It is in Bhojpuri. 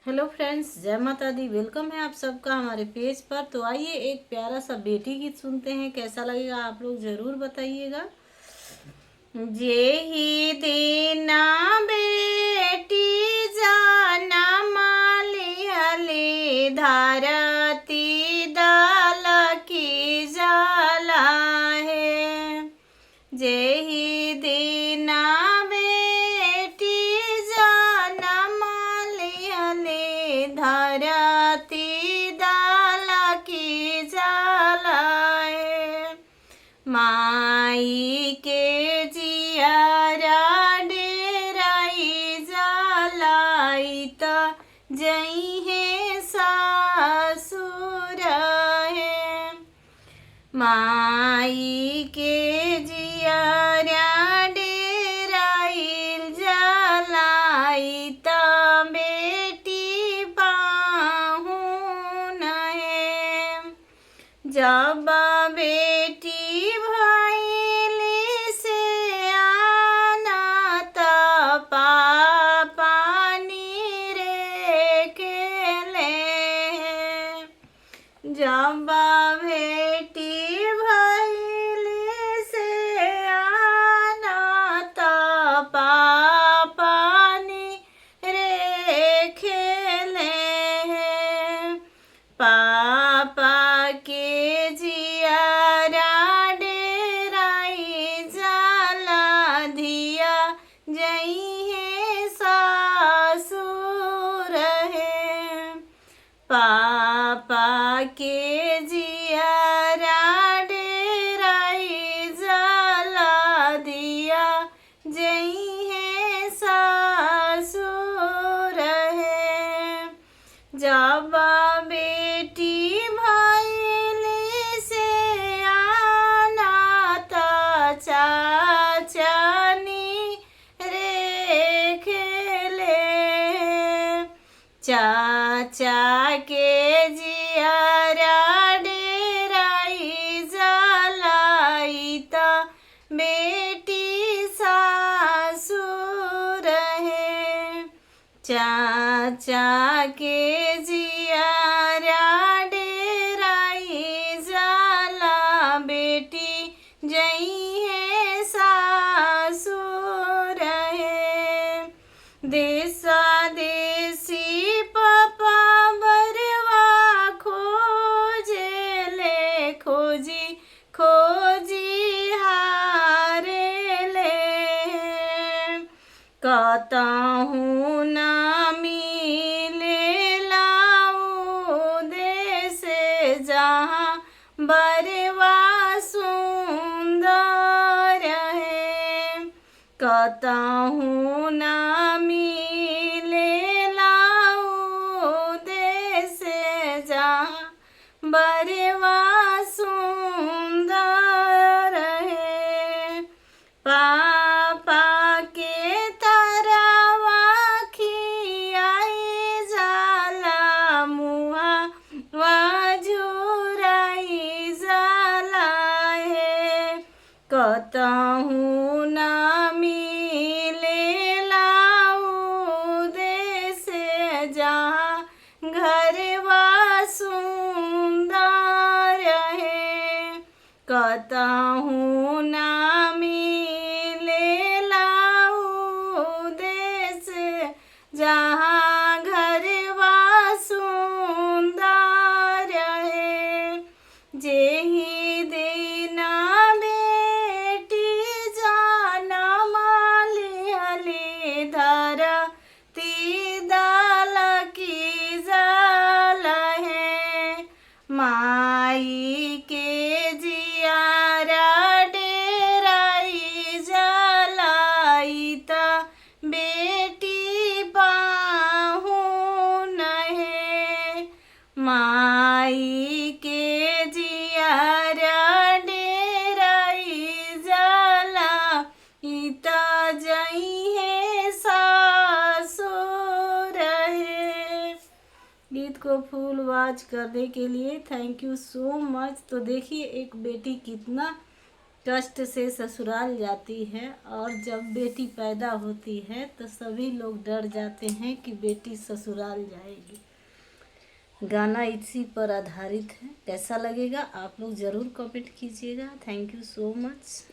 हेलो फ्रेंड्स, जय माता दी। वेलकम है आप सबका हमारे पेज पर। तो आइए एक प्यारा सा बेटी गीत सुनते हैं, कैसा लगेगा आप लोग ज़रूर बताइएगा। जे ही देना बेटी जाना माली हले धारती दाल की जाला है। जे ही देना बेटी जाना माली हले धरती दाल की जाला है। माई के जियारा डेराई जलाई त जई है सासुर है। माई के जियारा डेराई जलाई त बेटी पाहुन है। जब बेटी भइली से आना त पापा नीरे खेले। जब बेटी भइली से आना त पापा नीरे खेले। पापा के जियारा डेराई जाला धिया जई है सासुर है। पापा के जियारा डेराई जाला धिया जई है सासुर है। जब बेटी भइली से आना त चाचा नीरे खेले। चाचा के जियारा डेराई जलाई त बेटी सासुर है। चाचा के जियारा डेराई जाला बेटी जई है सासुर है। देसा देसी पापा बरवा खोजे खोजी खोजी हारे ले। कतहु ना मिले लाऊ देश जहाँ बरवा सुंदर है। कतहु ना मिले लाऊ देश जहाँ बरवा सुंदर है। पापा के तरवा खियाई जाला मुहा वाजुराई जाला है। कतहु ना मिले लाऊ देश जहाँ घरवा सुंदर है। कतहु ना मिले लाऊ देश जहाँ घरवा सुंदर है। जेहि देना बेटी जाना माली हले धरती दाल की जाल है। माई के जियारा डेराई जलाई त बेटी पाहुन है। माई के जियारा डेराई जलाई त जई है सासुर है। गीत को फुल वॉच करने के लिए थैंक यू सो मच। तो देखिए एक बेटी कितना कष्ट से ससुराल जाती है, और जब बेटी पैदा होती है तो सभी लोग डर जाते हैं कि बेटी ससुराल जाएगी। गाना इसी पर आधारित है। कैसा लगेगा आप लोग ज़रूर कमेंट कीजिएगा। Thank you so much.